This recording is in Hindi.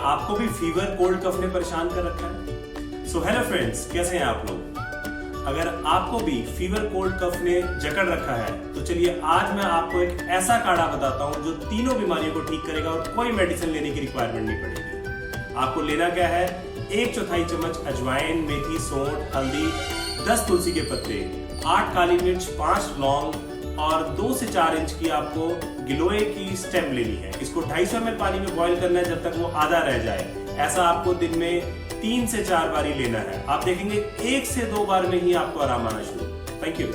आपको भी फीवर कोल्ड कफ ने परेशान कर रखा है? सो हेलो फ्रेंड्स, कैसे हैं आप लोग? अगर आपको भी फीवर कोल्ड कफ ने जकड़ रखा है तो चलिए आज मैं आपको एक ऐसा काढ़ा बताता हूं जो तीनों बीमारियों को ठीक करेगा और कोई मेडिसिन लेने की रिक्वायरमेंट नहीं पड़ेगी। आपको लेना क्या है? 1/4 चम्मच अजवाइन, मेथी, सौंठ, हल्दी, 10 तुलसी के पत्ते, 8 काली मिर्च, 5 लौंग और 2 से 4 इंच की आपको गिलोय की स्टेम लेनी है। इसको 250 ml पानी में बॉईल करना है जब तक वो आधा रह जाए। ऐसा आपको दिन में 3 से 4 बारी लेना है। आप देखेंगे 1 से 2 बार में ही आपको आराम आना शुरू। Thank you.